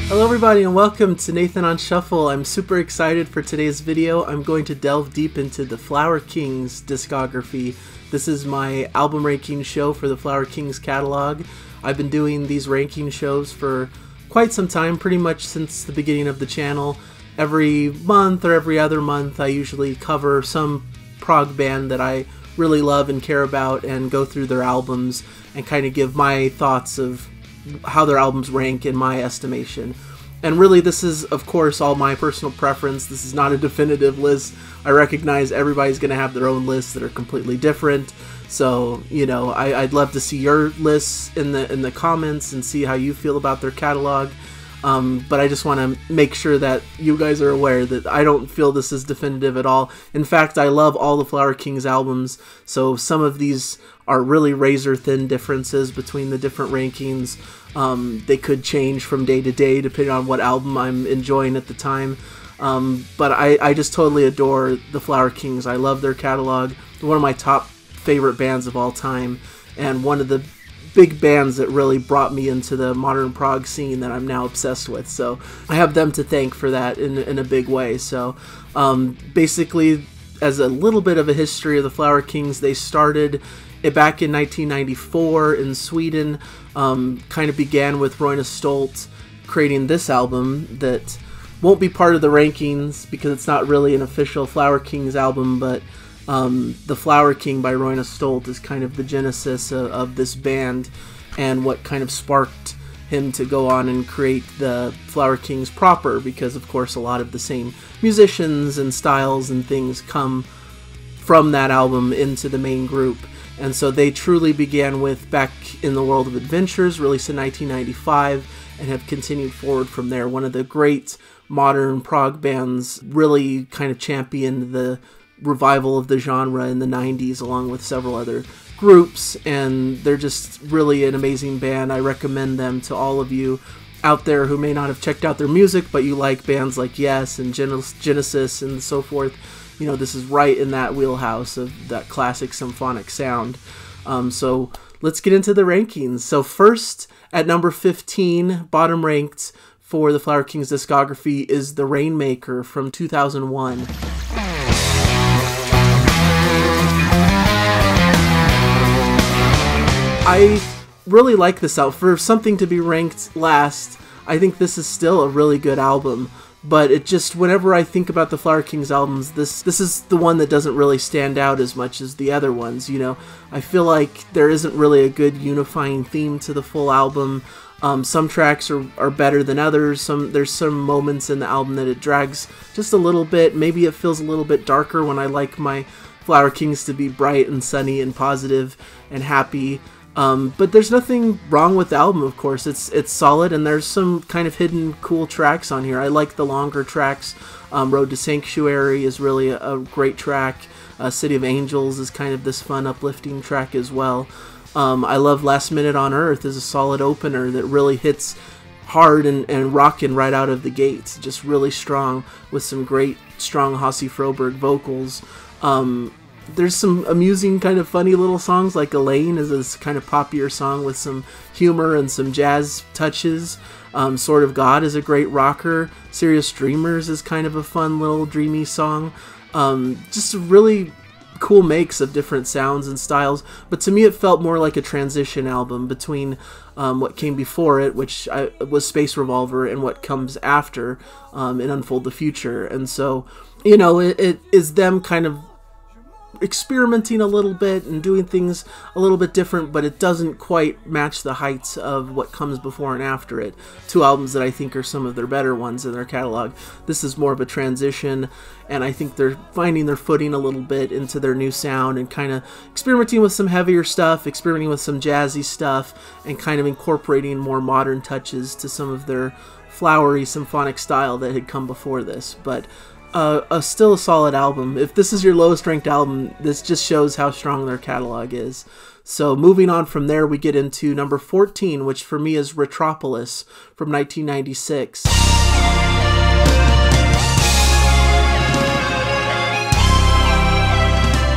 Hello everybody and welcome to Nathan Unshuffled. I'm super excited for today's video. I'm going to delve deep into the Flower Kings discography. This is my album ranking show for the Flower Kings catalog. I've been doing these ranking shows for quite some time, pretty much since the beginning of the channel. Every month or every other month I usually cover some prog band that I really love and care about and go through their albums and kind of give my thoughts of how their albums rank in my estimation. And really this is of course all my personal preference. This is not a definitive list. I recognize everybody's going to have their own lists that are completely different. So, you know, I'd love to see your lists in the comments and see how you feel about their catalog. But I just want to make sure that you guys are aware that I don't feel this is definitive at all. In fact, I love all the Flower Kings albums, so some of these are really razor-thin differences between the different rankings. They could change from day to day depending on what album I'm enjoying at the time. But I just totally adore the Flower Kings. I love their catalog. They're one of my top favorite bands of all time, and one of the big bands that really brought me into the modern prog scene that I'm now obsessed with. So I have them to thank for that in a big way. So basically, as a little bit of a history of the Flower Kings, they started it back in 1994 in Sweden. Kind of began with Roine Stolt creating this album that won't be part of the rankings because it's not really an official Flower Kings album, but The Flower King by Roine Stolt is kind of the genesis of this band and what kind of sparked him to go on and create the Flower Kings proper, because of course a lot of the same musicians and styles and things come from that album into the main group. And so they truly began with Back in the World of Adventures, released in 1995, and have continued forward from there. One of the great modern prog bands, really kind of championed the revival of the genre in the 90s along with several other groups, and they're just really an amazing band. I recommend them to all of you out there who may not have checked out their music, but you like bands like Yes and Genesis and so forth. You know, this is right in that wheelhouse of that classic symphonic sound. So let's get into the rankings. So first, at number 15, bottom ranked for the Flower Kings discography, is the Rainmaker from 2001. I really like this album. For something to be ranked last, I think this is still a really good album. But it just, whenever I think about the Flower Kings albums, this is the one that doesn't really stand out as much as the other ones, you know. I feel like there isn't really a good unifying theme to the full album. Some tracks are better than others. There's some moments in the album that it drags just a little bit. Maybe it feels a little bit darker when I like my Flower Kings to be bright and sunny and positive and happy. But there's nothing wrong with the album, of course. It's solid, and there's some kind of hidden cool tracks on here. I like the longer tracks. Road to Sanctuary is really a great track. City of Angels is kind of this fun, uplifting track as well. I love Last Minute on Earth is a solid opener that really hits hard and rockin' right out of the gates. Just really strong with some great, strong Hasse Froberg vocals. There's some amusing, kind of funny little songs, like Elaine is this kind of poppier song with some humor and some jazz touches. Sword of God is a great rocker. Serious Dreamers is kind of a fun little dreamy song. Just a really cool mix of different sounds and styles. But to me it felt more like a transition album between what came before it, which was Space Revolver, and what comes after in Unfold the Future. And so, you know, it is them kind of experimenting a little bit and doing things a little bit different, but it doesn't quite match the heights of what comes before and after it. Two albums that I think are some of their better ones in their catalog. This is more of a transition, and I think they're finding their footing a little bit into their new sound and kind of experimenting with some heavier stuff, experimenting with some jazzy stuff, and kind of incorporating more modern touches to some of their flowery symphonic style that had come before this. But still a solid album. If this is your lowest ranked album, this just shows how strong their catalog is. So moving on from there, we get into number 14, which for me is Retropolis from 1996.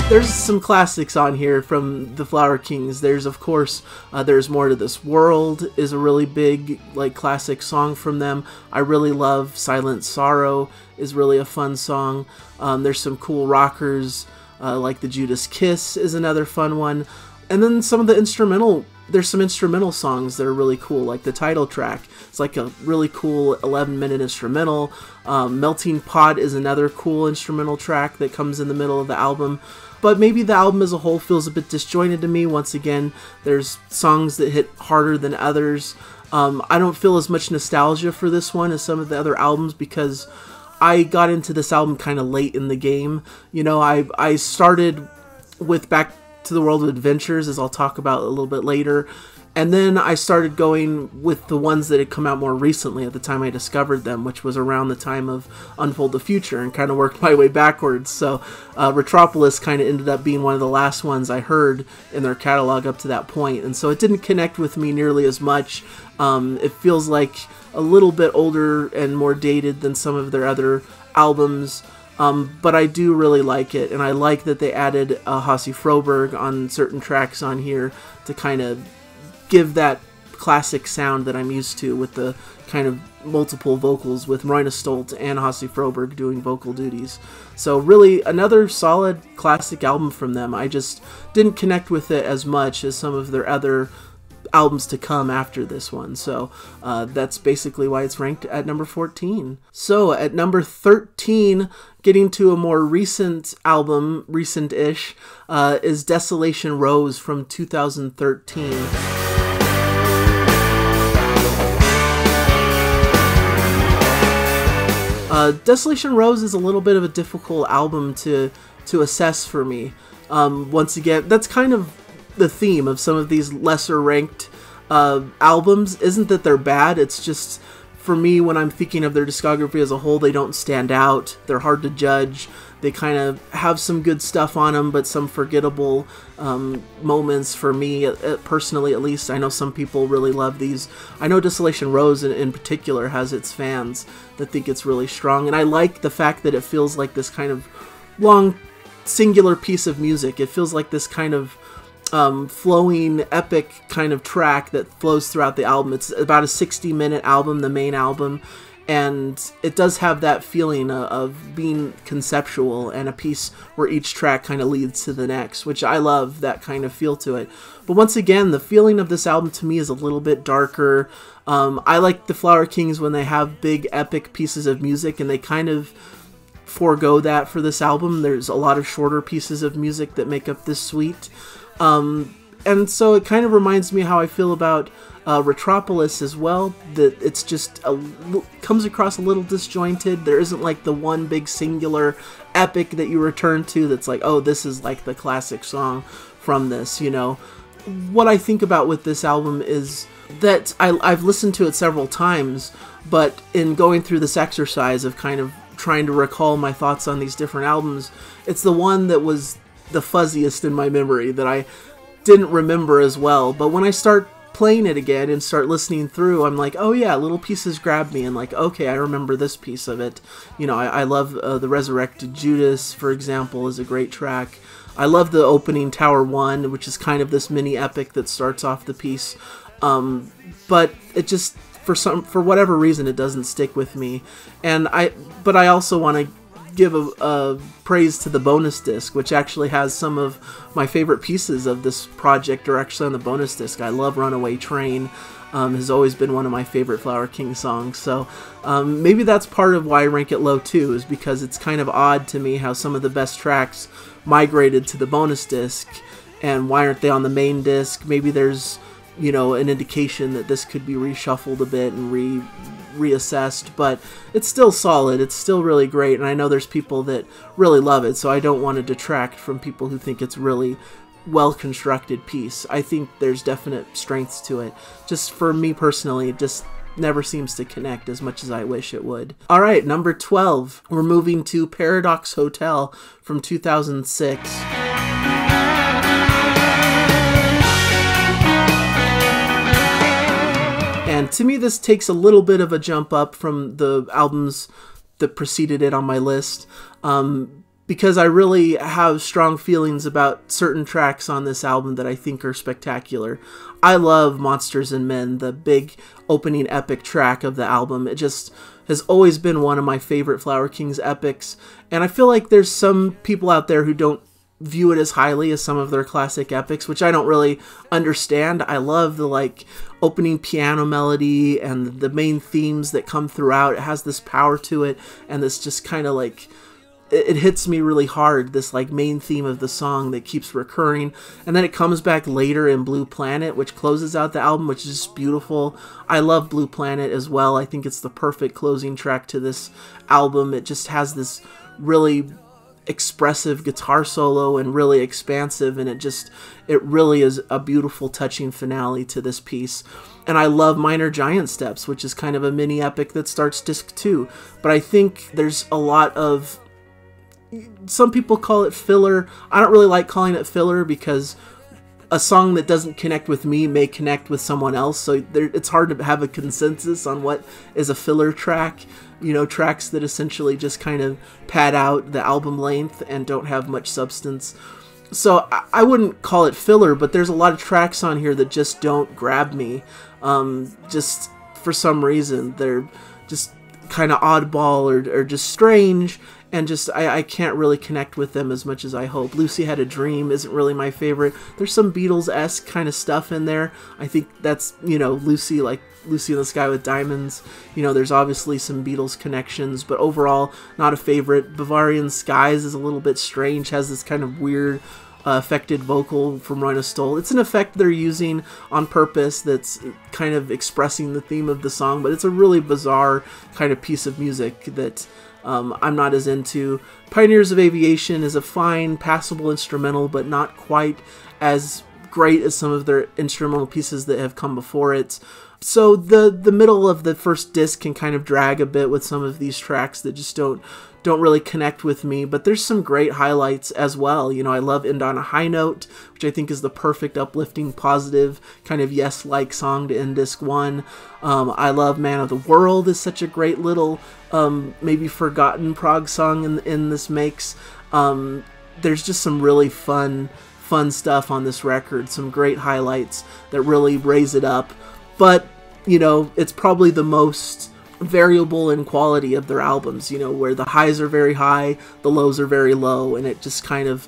There's some classics on here from the Flower Kings. There's, of course, There's More to This World is a really big, like, classic song from them. I really love Silent Sorrow is really a fun song. There's some cool rockers, like the Judas Kiss is another fun one. And then some of the instrumental, there's some instrumental songs that are really cool, like the title track. It's like a really cool 11-minute instrumental. Melting Pot is another cool instrumental track that comes in the middle of the album. But maybe the album as a whole feels a bit disjointed to me. Once again, there's songs that hit harder than others. I don't feel as much nostalgia for this one as some of the other albums because I got into this album kind of late in the game. You know, I started with Back to the World of Adventures, as I'll talk about a little bit later. And then I started going with the ones that had come out more recently at the time I discovered them, which was around the time of Unfold the Future, and kind of worked my way backwards. So Retropolis kind of ended up being one of the last ones I heard in their catalog up to that point. And so it didn't connect with me nearly as much. It feels like a little bit older and more dated than some of their other albums. But I do really like it, and I like that they added Hasse Froberg on certain tracks on here to kind of give that classic sound that I'm used to with the kind of multiple vocals with Royna Stolt and Hasse Froberg doing vocal duties. So really another solid classic album from them. I just didn't connect with it as much as some of their other albums to come after this one. So that's basically why it's ranked at number 14. So at number 13, getting to a more recent album, recent-ish, is Desolation Rose from 2013. Desolation Rose is a little bit of a difficult album to assess for me. Once again, that's kind of the theme of some of these lesser ranked albums. Isn't that they're bad, it's just, for me, when I'm thinking of their discography as a whole, they don't stand out. They're hard to judge. They kind of have some good stuff on them, but some forgettable moments for me, personally at least. I know some people really love these. I know Desolation Rose in particular has its fans that think it's really strong, and I like the fact that it feels like this kind of long, singular piece of music. It feels like this kind of flowing, epic kind of track that flows throughout the album. It's about a 60-minute album, the main album, and it does have that feeling of being conceptual and a piece where each track kind of leads to the next, which I love that kind of feel to it. But once again, the feeling of this album to me is a little bit darker. I like the Flower Kings when they have big epic pieces of music, and they kind of forego that for this album. There's a lot of shorter pieces of music that make up this suite. And so it kind of reminds me how I feel about Retropolis as well, that it's just comes across a little disjointed. There isn't like the one big singular epic that you return to that's like, oh, this is like the classic song from this, you know. What I think about with this album is that I've listened to it several times, but in going through this exercise of kind of trying to recall my thoughts on these different albums, it's the one that was the fuzziest in my memory, that I didn't remember as well. But when I start playing it again and start listening through, I'm like, oh yeah, little pieces grab me, and like, okay, I remember this piece of it. You know, I love the Resurrected Judas, for example, is a great track. I love the opening Tower 1, which is kind of this mini epic that starts off the piece. But it just, for whatever reason, it doesn't stick with me. But I also want to give a praise to the bonus disc, which actually has some of my favorite pieces of this project are actually on the bonus disc. I love Runaway Train. Has always been one of my favorite Flower King songs. So maybe that's part of why I rank it low too, is because it's kind of odd to me how some of the best tracks migrated to the bonus disc, and why aren't they on the main disc? Maybe there's, you know, an indication that this could be reshuffled a bit and reassessed, but it's still solid. It's still really great, and I know there's people that really love it, so I don't want to detract from people who think it's really well-constructed piece. I think there's definite strengths to it. Just for me personally, it just never seems to connect as much as I wish it would. Alright, number 12. We're moving to Paradox Hotel from 2006. And to me, this takes a little bit of a jump up from the albums that preceded it on my list. because I really have strong feelings about certain tracks on this album that I think are spectacular. I love Monsters and Men, the big opening epic track of the album. It just has always been one of my favorite Flower Kings epics, and I feel like there's some people out there who don't view it as highly as some of their classic epics, which I don't really understand. I love the like opening piano melody and the main themes that come throughout. It has this power to it, and this just kind of like, it hits me really hard, this like main theme of the song that keeps recurring, and then it comes back later in Blue Planet, which closes out the album, which is just beautiful. I love Blue Planet as well. I think it's the perfect closing track to this album. It just has this really expressive guitar solo and really expansive, and it really is a beautiful, touching finale to this piece. And I love Minor Giant Steps, which is kind of a mini epic that starts disc 2, but I think there's a lot of, some people call it filler. I don't really like calling it filler because a song that doesn't connect with me may connect with someone else, so it's hard to have a consensus on what is a filler track. You know, tracks that essentially just kind of pad out the album length and don't have much substance. So I wouldn't call it filler, but there's a lot of tracks on here that just don't grab me. Just for some reason, they're just kind of oddball or just strange, and just I can't really connect with them as much as I hope. Lucy Had a Dream isn't really my favorite. There's some Beatles-esque kind of stuff in there. I think that's, you know, Lucy, like Lucy in the Sky with Diamonds. You know, there's obviously some Beatles connections, but overall, not a favorite. Bavarian Skies is a little bit strange, has this kind of weird affected vocal from Roina Stoll. It's an effect they're using on purpose that's kind of expressing the theme of the song, but it's a really bizarre kind of piece of music that I'm not as into. Pioneers of Aviation is a fine, passable instrumental, but not quite as great as some of their instrumental pieces that have come before it. So the middle of the first disc can kind of drag a bit with some of these tracks that just don't really connect with me, but there's some great highlights as well. You know, I love End on a High Note, which I think is the perfect uplifting, positive, kind of Yes-like song to end disc 1. I love Man of the World is such a great little, maybe forgotten prog song in this mix. There's just some really fun stuff on this record, some great highlights that really raise it up. But, you know, it's probably the most variable in quality of their albums, you know, where the highs are very high, the lows are very low, and it just kind of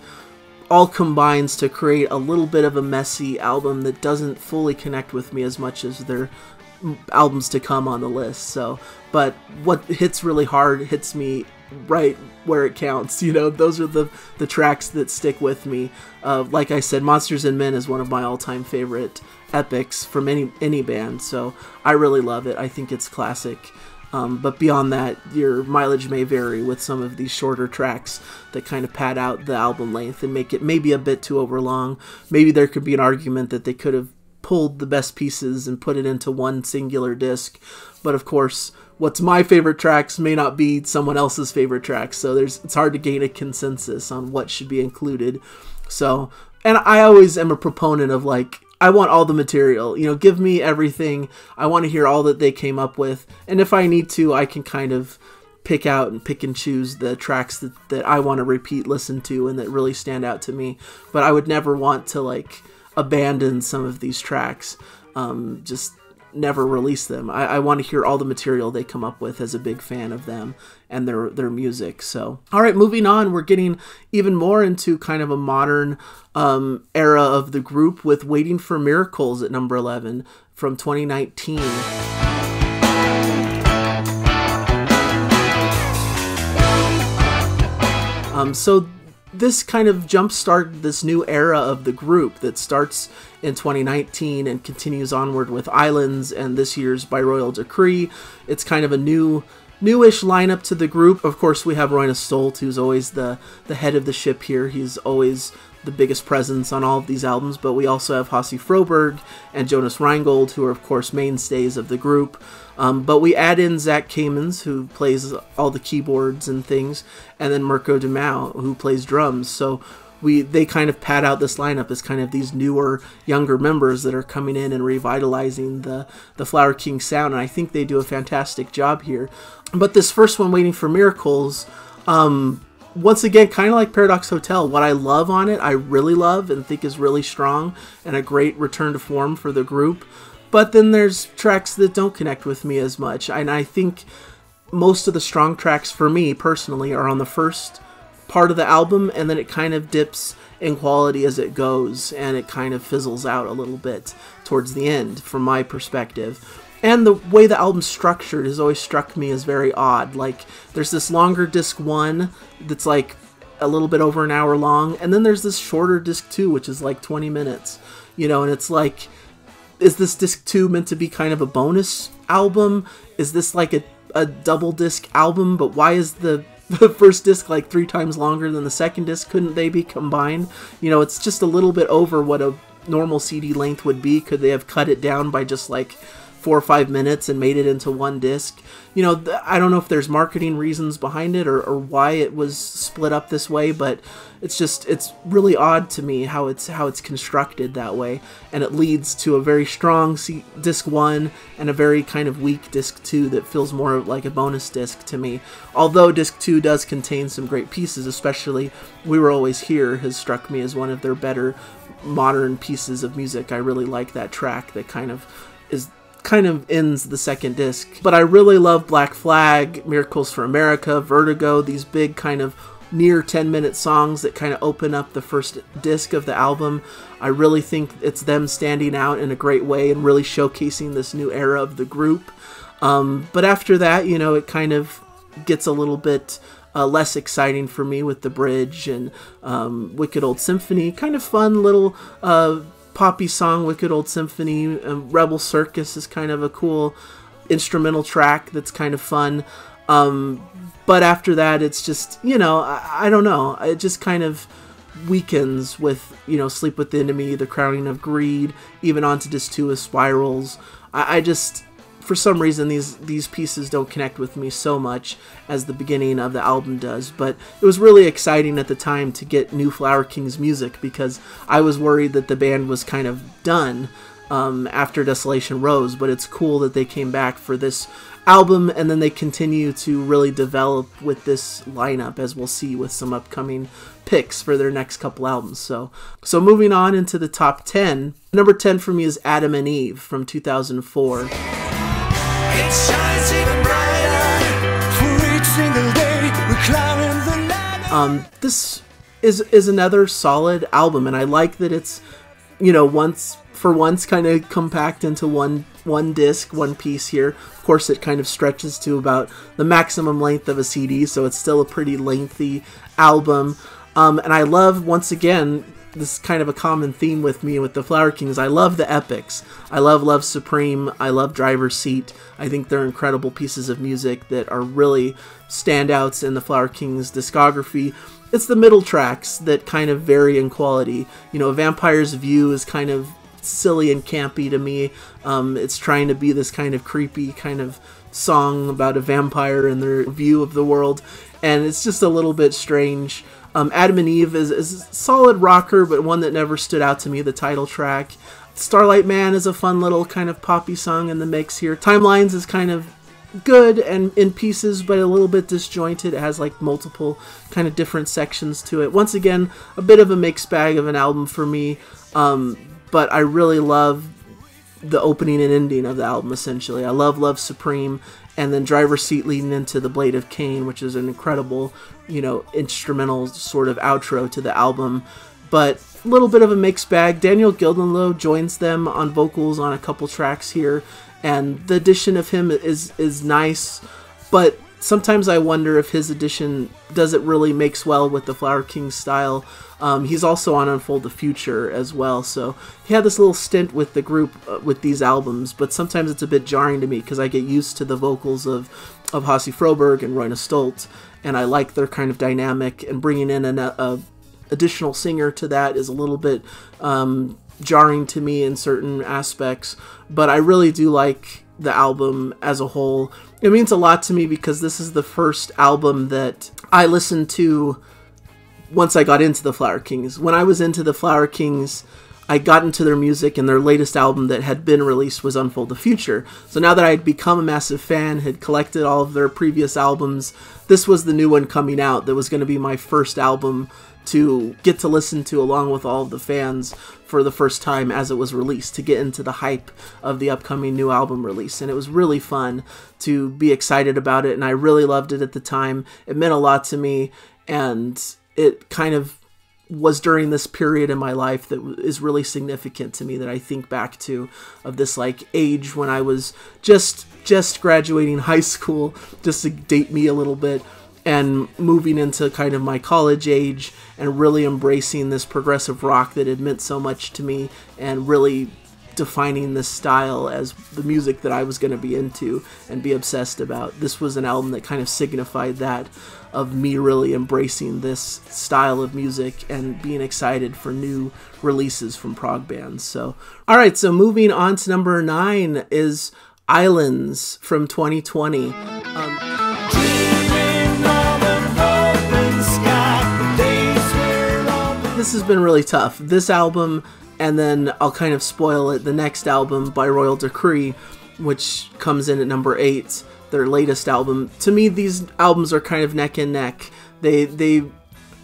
all combines to create a little bit of a messy album that doesn't fully connect with me as much as their albums to come on the list. So, but what hits really hard hits me right where it counts. You know, those are the tracks that stick with me. Like I said, Monsters and Men is one of my all-time favorite epics from any band, so I really love it. I think it's classic. But beyond that, your mileage may vary with some of these shorter tracks that kind of pad out the album length and make it maybe a bit too overlong. Maybe there could be an argument that they could have pulled the best pieces and put it into one singular disc, but of course what's my favorite tracks may not be someone else's favorite tracks, so it's hard to gain a consensus on what should be included. So, and I always am a proponent of, like, I want all the material, you know, give me everything. I want to hear all that they came up with, and if I need to, I can kind of pick and choose the tracks that I want to repeat listen to and that really stand out to me. But I would never want to, like, abandon some of these tracks, just never release them. I want to hear all the material they come up with as a big fan of them and their music. So, all right, moving on, we're getting even more into kind of a modern era of the group with Waiting for Miracles at number 11 from 2019. So this kind of jumpstarted this new era of the group that starts in 2019 and continues onward with Islands and this year's By Royal Decree. It's kind of a newish lineup to the group. Of course, we have Roina Stolt, who's always the head of the ship here. He's always the biggest presence on all of these albums, but we also have Hasse Froberg and Jonas Reingold, who are of course mainstays of the group. But we add in Zach Kamens, who plays all the keyboards and things, and then Mirko de Mao, who plays drums. So they kind of pad out this lineup as kind of these newer, younger members that are coming in and revitalizing the Flower King sound, and I think they do a fantastic job here. But this first one, Waiting for Miracles, once again, kind of like Paradox Hotel, what I love on it, I really love and think is really strong and a great return to form for the group. But then there's tracks that don't connect with me as much. And I think most of the strong tracks for me personally are on the first part of the album, and then it kind of dips in quality as it goes, and it kind of fizzles out a little bit towards the end from my perspective. And the way the album's structured has always struck me as very odd. Like, there's this longer disc 1 that's like a little bit over an hour long, and then there's this shorter disc 2, which is like 20 minutes, you know, and it's like, is this disc 2 meant to be kind of a bonus album? Is this like a double disc album? But why is the first disc like 3 times longer than the second disc? Couldn't they be combined? You know, it's just a little bit over what a normal CD length would be. Could they have cut it down by just like 4 or 5 minutes and made it into one disc? You know, I don't know if there's marketing reasons behind it or why it was split up this way, but it's really odd to me how it's constructed that way, and it leads to a very strong disc 1 and a very kind of weak disc 2 that feels more like a bonus disc to me. Although disc 2 does contain some great pieces, especially We Were Always Here has struck me as one of their better modern pieces of music. I really like that track that kind of ends the second disc. But I really love Black Flag, Miracles for America, Vertigo, these big kind of near 10-minute songs that kind of open up the first disc of the album. I really think it's them standing out in a great way and really showcasing this new era of the group. But after that, you know, it kind of gets a little bit less exciting for me with the bridge and Wicked Old Symphony. Kind of fun little poppy song, Wicked Old Symphony. Rebel Circus is kind of a cool instrumental track that's kind of fun. But after that, it's just, you know, I don't know. It just kind of weakens with, you know, Sleep with the Enemy, The Crowning of Greed, even onto disc 2 with Spirals. I just, for some reason, these pieces don't connect with me so much as the beginning of the album does. But it was really exciting at the time to get new Flower Kings music, because I was worried that the band was kind of done after Desolation Rose. But it's cool that they came back for this album, and then they continue to really develop with this lineup, as we'll see with some upcoming picks for their next couple albums. So moving on into the top 10. Number 10 for me is Adam and Eve from 2004. It shines even brighter for each single day. We're climbing the ladder. This is another solid album, and I like that it's, you know, once kind of compact into one disc, one piece here. Of course, it kind of stretches to about the maximum length of a CD, so it's still a pretty lengthy album. And I love, once again, this is kind of a common theme with me with the Flower Kings. I love the epics. I love Love Supreme. I love Driver's Seat. I think they're incredible pieces of music that are really standouts in the Flower Kings discography. It's the middle tracks that kind of vary in quality. You know, Vampire's View is kind of silly and campy to me. It's trying to be this kind of creepy kind of song about a vampire and their view of the world, and it's just a little bit strange. Adam and Eve is a solid rocker, but one that never stood out to me, the title track. Starlight Man is a fun little kind of poppy song in the mix here. Timelines is kind of good and in pieces, but a little bit disjointed. It has like multiple kind of different sections to it. Once again, a bit of a mixed bag of an album for me, but I really love the opening and ending of the album, essentially. I love Love Supreme, and then Driver's Seat leading into The Blade of Cain, which is an incredible, you know, instrumental sort of outro to the album. But a little bit of a mixed bag. Daniel Gildenlow joins them on vocals on a couple tracks here, and the addition of him is nice, but sometimes I wonder if his addition doesn't really mix well with the Flower King style. He's also on Unfold the Future as well, so he had this little stint with the group with these albums, but sometimes it's a bit jarring to me because I get used to the vocals of Hasse Froberg and Royna Stolt, and I like their kind of dynamic, and bringing in an additional singer to that is a little bit jarring to me in certain aspects, but I really do like the album as a whole. It means a lot to me because this is the first album that I listened to once I got into the Flower Kings. When I was into the Flower Kings, I got into their music, and their latest album that had been released was Unfold the Future. So now that I had become a massive fan, had collected all of their previous albums, this was the new one coming out that was going to be my first album to get to listen to along with all of the fans for the first time as it was released, to get into the hype of the upcoming new album release. And it was really fun to be excited about it, and I really loved it at the time. It meant a lot to me, and it kind of was during this period in my life that is really significant to me, that I think back to, of this like age when I was just graduating high school, just to date me a little bit, and moving into kind of my college age and really embracing this progressive rock that had meant so much to me, and really defining this style as the music that I was going to be into and be obsessed about. This was an album that kind of signified that, of me really embracing this style of music and being excited for new releases from prog bands. So, alright, so moving on to number 9 is Islands from 2020. This has been really tough. This album, and then I'll kind of spoil it, the next album by Royal Decree, which comes in at number 8, their latest album. To me, these albums are kind of neck and neck. They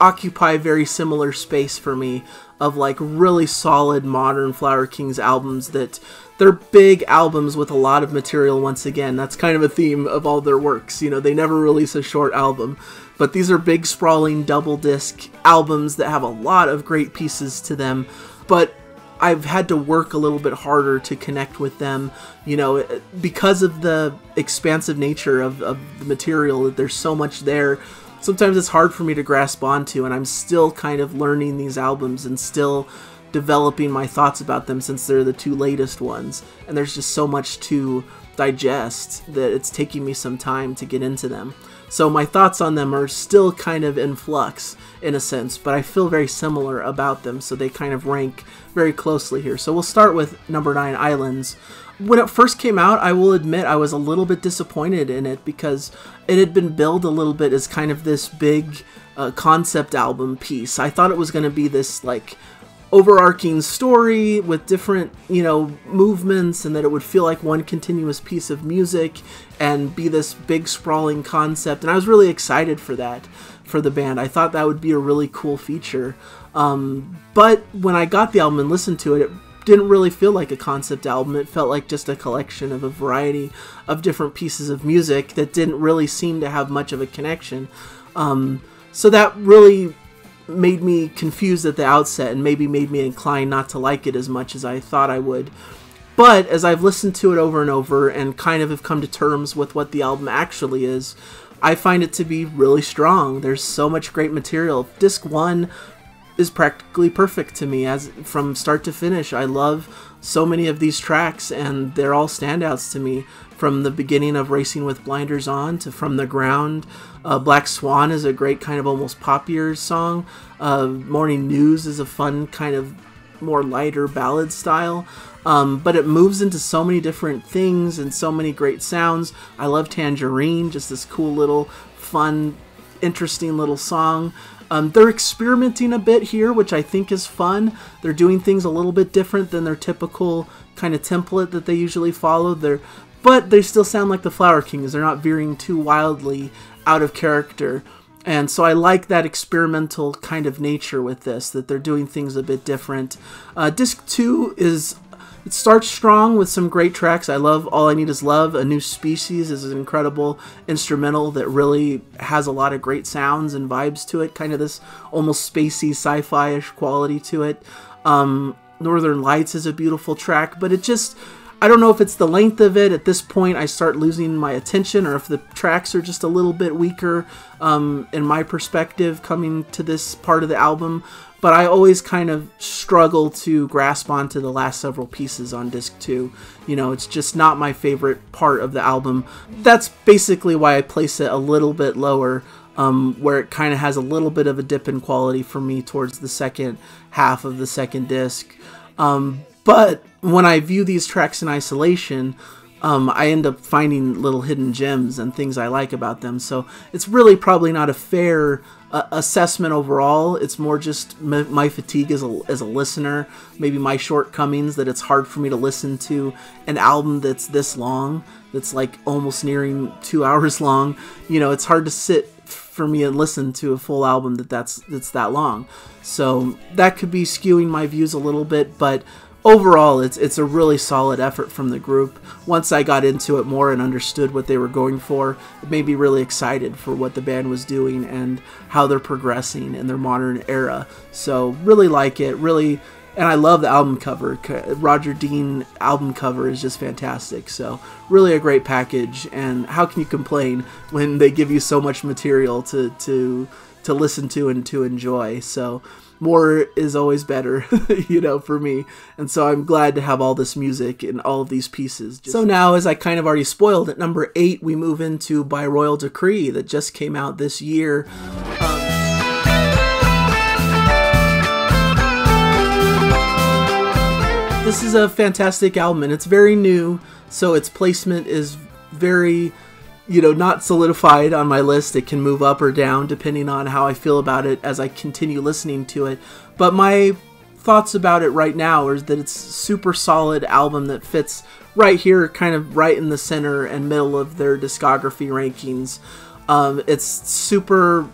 occupy very similar space for me, of like really solid modern Flower Kings albums that they're big albums with a lot of material. Once again, that's kind of a theme of all their works. You know, they never release a short album, but these are big sprawling double disc albums that have a lot of great pieces to them. But I've had to work a little bit harder to connect with them, you know, because of the expansive nature of the material, that there's so much there. Sometimes it's hard for me to grasp onto, and I'm still kind of learning these albums and still developing my thoughts about them, since they're the 2 latest ones, and there's just so much to digest that it's taking me some time to get into them. So my thoughts on them are still kind of in flux in a sense, but I feel very similar about them, so they kind of rank very closely here. So we'll start with number 9, Islands. When it first came out, I will admit I was a little bit disappointed in it, because it had been billed a little bit as kind of this big concept album piece. I thought it was going to be this like overarching story with different, you know, movements, and that it would feel like one continuous piece of music and be this big sprawling concept. And I was really excited for that, for the band. I thought that would be a really cool feature. But when I got the album and listened to it, it didn't really feel like a concept album. It felt like just a collection of a variety of different pieces of music that didn't really seem to have much of a connection. So that really made me confused at the outset, and maybe made me inclined not to like it as much as I thought I would. But as I've listened to it over and over, and kind of have come to terms with what the album actually is, I find it to be really strong. There's so much great material. Disc 1 is practically perfect to me, as from start to finish. I love so many of these tracks, and they're all standouts to me, from the beginning of Racing with Blinders On to From the Ground. Black Swan is a great kind of almost poppier song. Morning News is a fun kind of more lighter ballad style. But it moves into so many different things and so many great sounds. I love Tangerine, just this cool little fun, interesting little song. They're experimenting a bit here, which I think is fun. They're doing things a little bit different than their typical kind of template that they usually follow. But they still sound like the Flower Kings. They're not veering too wildly out of character. And so I like that experimental kind of nature with this, that they're doing things a bit different. Disc 2 it starts strong with some great tracks. I love All I Need Is Love. A New Species is an incredible instrumental that really has a lot of great sounds and vibes to it. Kind of this almost spacey, sci-fi-ish quality to it. Northern Lights is a beautiful track, but it just, I don't know if it's the length of it. At this point, I start losing my attention, or if the tracks are just a little bit weaker in my perspective coming to this part of the album. But I always kind of struggle to grasp onto the last several pieces on disc 2. You know, it's just not my favorite part of the album. That's basically why I place it a little bit lower, where it kind of has a little bit of a dip in quality for me towards the second half of the second disc. But when I view these tracks in isolation, I end up finding little hidden gems and things I like about them. So it's really probably not a fair assessment overall. It's more just my fatigue as a listener, maybe my shortcomings, that it's hard for me to listen to an album that's this long, that's like almost nearing 2 hours long. You know, it's hard to sit for me and listen to a full album that's that long. So that could be skewing my views a little bit, but overall, it's a really solid effort from the group. Once I got into it more and understood what they were going for, it made me really excited for what the band was doing and how they're progressing in their modern era. So really like it, really, and I love the album cover. Roger Dean album cover is just fantastic. So really a great package, and how can you complain when they give you so much material to listen to and to enjoy? So more is always better, you know, for me. And so I'm glad to have all this music and all of these pieces. So now, as I kind of already spoiled, at number 8, we move into By Royal Decree, that just came out this year. This is a fantastic album, and it's very new, so its placement is very, you know, not solidified on my list. It can move up or down depending on how I feel about it as I continue listening to it. But my thoughts about it right now is that it's a super solid album that fits right here, kind of right in the center and middle of their discography rankings. It's super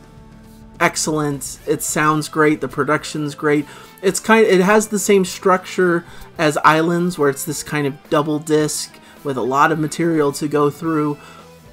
excellent. It sounds great. The production's great. It has the same structure as Islands, where it's this kind of double disc with a lot of material to go through.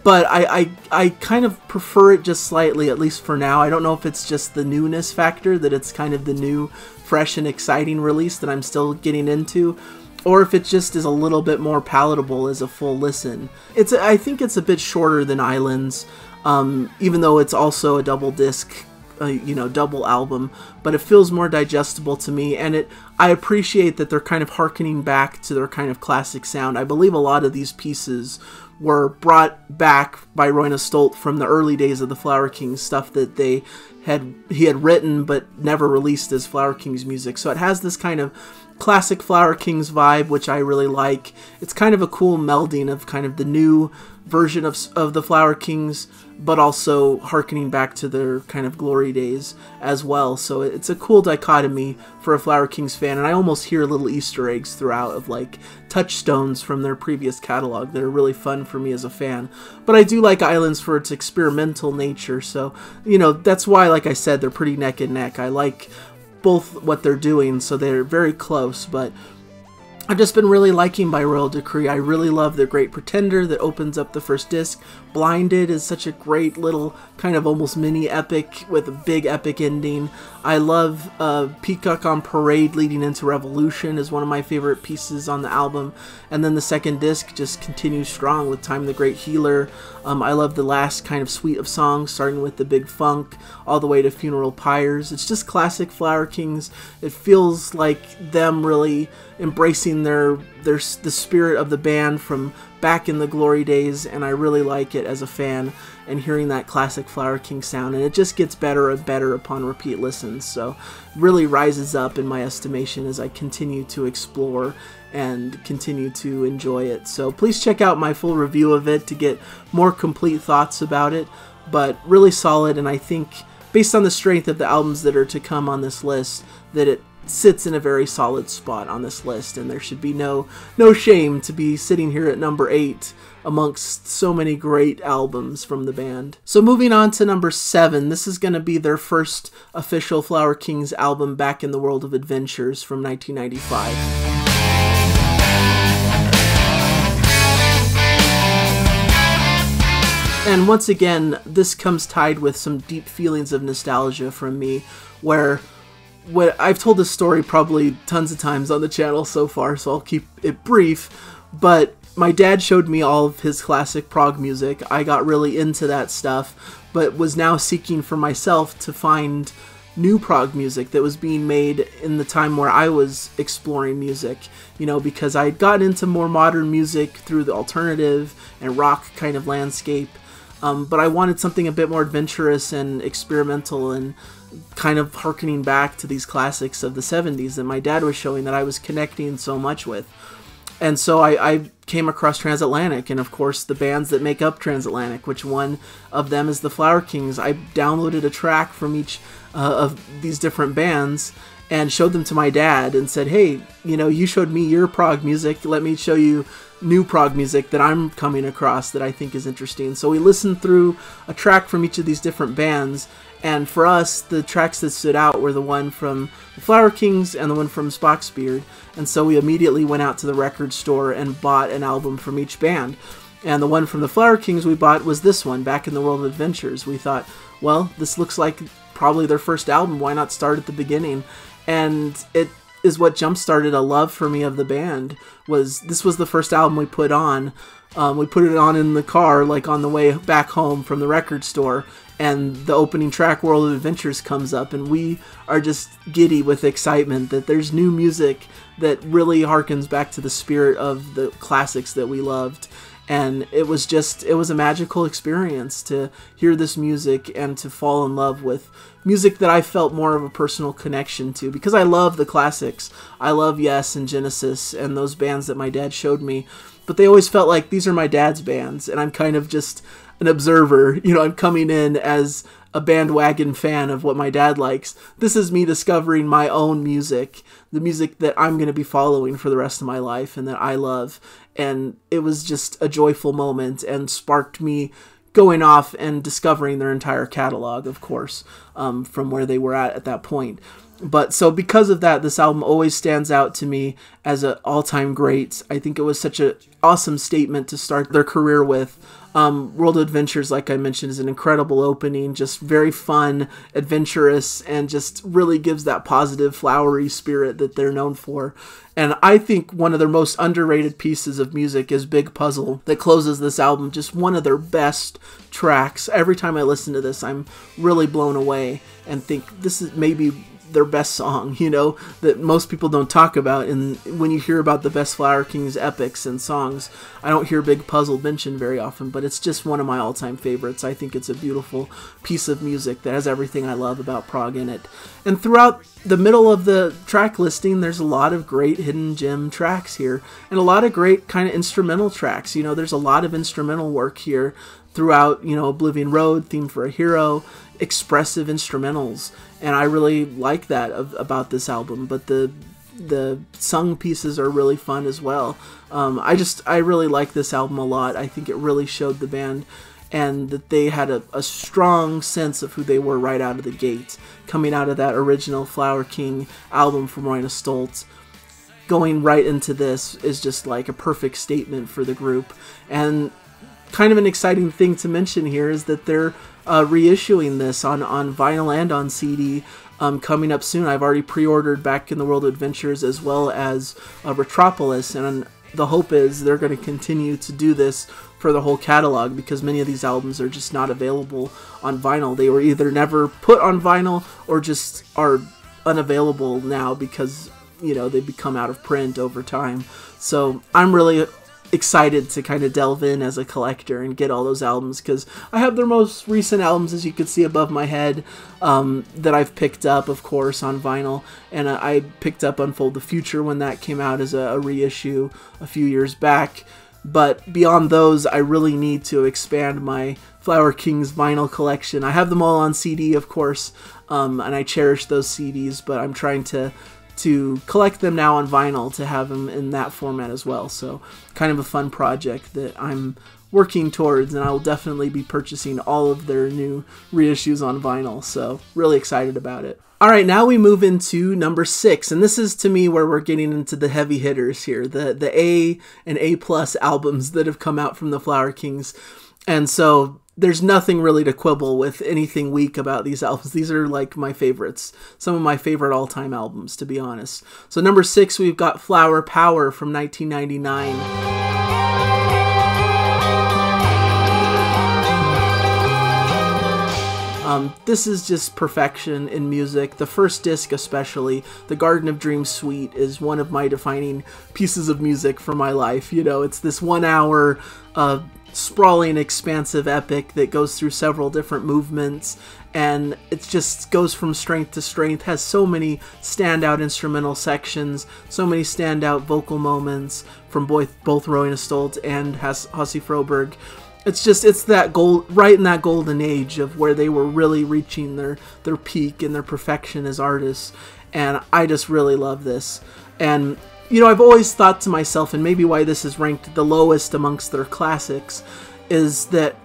But I kind of prefer it just slightly, at least for now. I don't know if it's just the newness factor, that it's kind of the new, fresh, and exciting release that I'm still getting into, or if it just is a little bit more palatable as a full listen. I think it's a bit shorter than Islands, even though it's also a double disc, you know, double album, but it feels more digestible to me, and I appreciate that they're kind of hearkening back to their kind of classic sound. I believe a lot of these pieces were brought back by Roy Stolt from the early days of the Flower Kings, stuff that he had written but never released as Flower Kings music. So it has this kind of classic Flower Kings vibe, which I really like. It's kind of a cool melding of kind of the new version of the Flower Kings, but also hearkening back to their kind of glory days as well. So it's a cool dichotomy for a Flower Kings fan, and I almost hear little Easter eggs throughout of like touchstones from their previous catalog that are really fun for me as a fan. But I do like Islands for its experimental nature, so, you know, that's why, like I said, they're pretty neck and neck. I like both what they're doing, so they're very close, but I've just been really liking By Royal Decree. I really love The Great Pretender that opens up the first disc. Blinded is such a great little kind of almost mini epic with a big epic ending. I love Peacock on Parade leading into Revolution is one of my favorite pieces on the album. And then the second disc just continues strong with Time the Great Healer. I love the last kind of suite of songs, starting with The Big Funk all the way to Funeral Pyres. It's just classic Flower Kings. It feels like them really embracing the spirit of the band from back in the glory days, and I really like it as a fan, and hearing that classic Flower King sound, and it just gets better and better upon repeat listens, so really rises up in my estimation as I continue to explore and continue to enjoy it. So please check out my full review of it to get more complete thoughts about it, but really solid, and I think based on the strength of the albums that are to come on this list, that it sits in a very solid spot on this list, and there should be no shame to be sitting here at number 8 amongst so many great albums from the band. So moving on to number 7, this is going to be their first official Flower Kings album, Back in the World of Adventures, from 1995. And once again, this comes tied with some deep feelings of nostalgia from me, where I've told this story probably tons of times on the channel so far, so I'll keep it brief, but my dad showed me all of his classic prog music. I got really into that stuff, but was now seeking for myself to find new prog music that was being made in the time where I was exploring music, you know, because I had gotten into more modern music through the alternative and rock kind of landscape, but I wanted something a bit more adventurous and experimental and kind of harkening back to these classics of the 70s that my dad was showing that I was connecting so much with. And so I came across Transatlantic, and of course the bands that make up Transatlantic, which one of them is the Flower Kings. I downloaded a track from each of these different bands and showed them to my dad and said, hey, you know, you showed me your prog music, let me show you new prog music that I'm coming across that I think is interesting. So we listened through a track from each of these different bands, and for us, the tracks that stood out were the one from the Flower Kings and the one from Spock's Beard. And so we immediately went out to the record store and bought an album from each band. And the one from the Flower Kings we bought was this one, Back in the World of Adventures. We thought, well, this looks like probably their first album, why not start at the beginning? And it is what jump-started a love for me of the band. This was the first album we put on. We put it on in the car, like on the way back home from the record store, and the opening track, World of Adventures, comes up, and we are just giddy with excitement that there's new music that really harkens back to the spirit of the classics that we loved. And it was a magical experience to hear this music and to fall in love with music that I felt more of a personal connection to, because I love the classics. I love Yes and Genesis and those bands that my dad showed me, but they always felt like these are my dad's bands, and I'm kind of just an observer. You know, I'm coming in as a bandwagon fan of what my dad likes. This is me discovering my own music, the music that I'm going to be following for the rest of my life and that I love. And it was just a joyful moment and sparked me going off and discovering their entire catalog, of course, from where they were at that point. But so because of that, this album always stands out to me as an all-time great. I think it was such an awesome statement to start their career with. World of Adventures, like I mentioned, is an incredible opening, just very fun, adventurous, and just really gives that positive, flowery spirit that they're known for. And I think one of their most underrated pieces of music is Big Puzzle, that closes this album, just one of their best tracks. Every time I listen to this, I'm really blown away and think this is maybe their best song, you know, that most people don't talk about. And when you hear about the best Flower Kings epics and songs, I don't hear Big Puzzle mentioned very often, but it's just one of my all-time favorites. I think it's a beautiful piece of music that has everything I love about prog in it. And throughout the middle of the track listing, there's a lot of great hidden gem tracks here, and a lot of great kind of instrumental tracks. You know, there's a lot of instrumental work here throughout, you know, Oblivion Road, Theme for a Hero, expressive instrumentals, and I really like that about this album. But the sung pieces are really fun as well. I really like this album a lot. I think it really showed the band and that they had a strong sense of who they were right out of the gate, coming out of that original Flower King album from Royna Stoltz. Going right into this is just like a perfect statement for the group. And kind of an exciting thing to mention here is that they're reissuing this on vinyl and on CD coming up soon. I've already pre-ordered Back in the World of Adventures as well as Retropolis, and the hope is they're going to continue to do this for the whole catalog, because many of these albums are just not available on vinyl. They were either never put on vinyl or just are unavailable now because, you know, they become out of print over time. So I'm really excited to kind of delve in as a collector and get all those albums, because I have their most recent albums, as you can see above my head, that I've picked up, of course, on vinyl. And I picked up Unfold the Future when that came out as a reissue a few years back. But beyond those, I really need to expand my Flower Kings vinyl collection. I have them all on CD, of course, and I cherish those CDs, but I'm trying to collect them now on vinyl to have them in that format as well. So kind of a fun project that I'm working towards, and I will definitely be purchasing all of their new reissues on vinyl. So really excited about it. Alright, now we move into number 6, and this is to me where we're getting into the heavy hitters here, the A and A+ albums that have come out from the Flower Kings. And so there's nothing really to quibble with anything weak about these albums. These are like my favorites. Some of my favorite all-time albums, to be honest. So number 6, we've got Flower Power from 1999. This is just perfection in music. The first disc especially, the Garden of Dreams Suite, is one of my defining pieces of music for my life. You know, it's this 1 hour sprawling, expansive epic that goes through several different movements, and it just goes from strength to strength, has so many standout instrumental sections, so many standout vocal moments from both Roine Stolt and Hasse Froberg. It's that right in that golden age of where they were really reaching their peak and their perfection as artists, and I just really love this. And you know, I've always thought to myself, and maybe why this is ranked the lowest amongst their classics, is that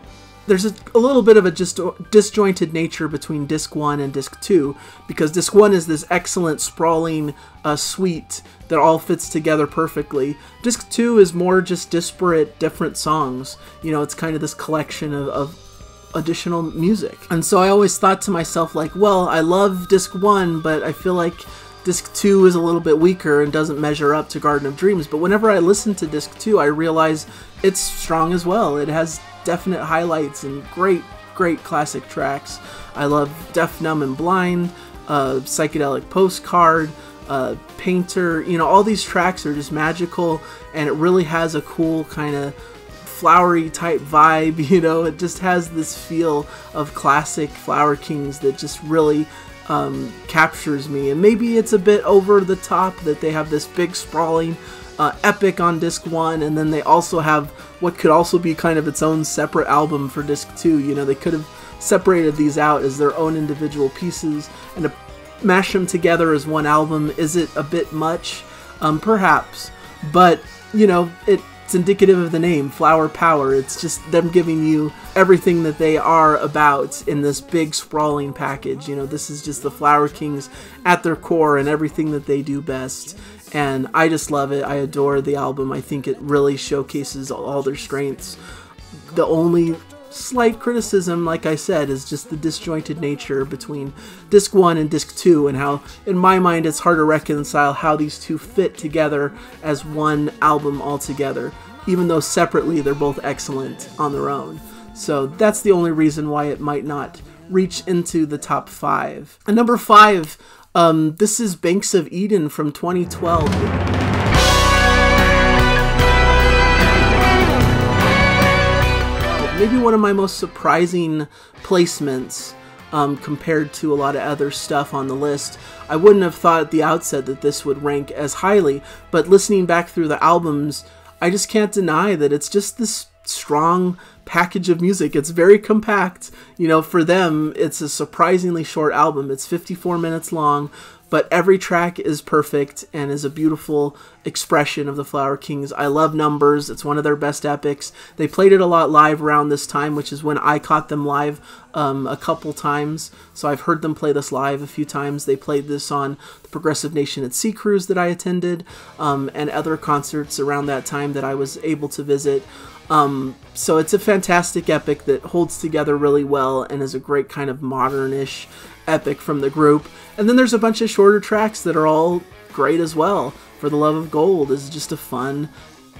there's a little bit of a disjointed nature between Disc 1 and Disc 2, because Disc 1 is this excellent, sprawling suite that all fits together perfectly. Disc 2 is more just disparate, different songs. You know, it's kind of this collection of additional music. And so I always thought to myself, like, well, I love Disc 1, but I feel like Disc 2 is a little bit weaker and doesn't measure up to Garden of Dreams. But whenever I listen to Disc 2, I realize it's strong as well. It has definite highlights and great classic tracks. I love Deaf, Numb, and Blind, Psychedelic Postcard, Painter. You know, all these tracks are just magical, and it really has a cool kind of flowery type vibe. You know, it just has this feel of classic Flower Kings that just really captures me. And maybe it's a bit over the top that they have this big sprawling epic on Disc 1, and then they also have what could also be kind of its own separate album for Disc 2. You know, they could have separated these out as their own individual pieces, and to mash them together as one album, is it a bit much? Perhaps, but you know, it's indicative of the name, Flower Power. It's just them giving you everything that they are about in this big sprawling package. You know, this is just the Flower Kings at their core and everything that they do best. And I just love it. I adore the album. I think it really showcases all their strengths. The only slight criticism, like I said, is just the disjointed nature between Disc 1 and Disc 2, and how, in my mind, it's hard to reconcile how these two fit together as one album altogether, even though separately they're both excellent on their own. So that's the only reason why it might not reach into the top 5. And number 5, this is Banks of Eden from 2012. Maybe one of my most surprising placements compared to a lot of other stuff on the list. I wouldn't have thought at the outset that this would rank as highly, but listening back through the albums, I just can't deny that it's just this strong package of music. It's very compact. You know, for them, it's a surprisingly short album. It's 54 minutes long, but every track is perfect and is a beautiful expression of the Flower Kings. I love Numbers. It's one of their best epics. They played it a lot live around this time, which is when I caught them live a couple times. So I've heard them play this live a few times. They played this on the Progressive Nation at Sea Cruise that I attended, and other concerts around that time that I was able to visit. So it's a fantastic epic that holds together really well and is a great kind of modern-ish epic from the group. And then there's a bunch of shorter tracks that are all great as well. For the Love of Gold is just a fun,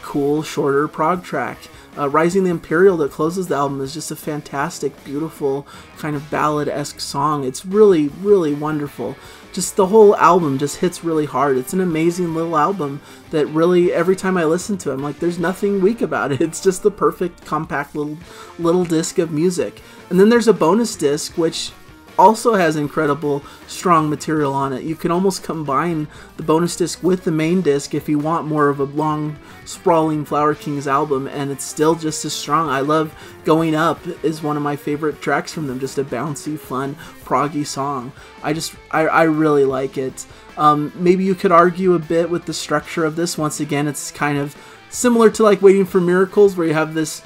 cool, shorter prog track. Rising the Imperial that closes the album is just a fantastic, beautiful, kind of ballad-esque song. It's really, really wonderful. Just the whole album just hits really hard. It's an amazing little album that really, every time I listen to it, I'm like, there's nothing weak about it. It's just the perfect, compact little disc of music. And then there's a bonus disc, which also has incredible strong material on it. You can almost combine the bonus disc with the main disc if you want more of a long, sprawling Flower Kings album, and it's still just as strong. I love Going Up is one of my favorite tracks from them. Just a bouncy, fun, proggy song. I really like it. Maybe you could argue a bit with the structure of this. Once again, it's kind of similar to like Waiting for Miracles, where you have this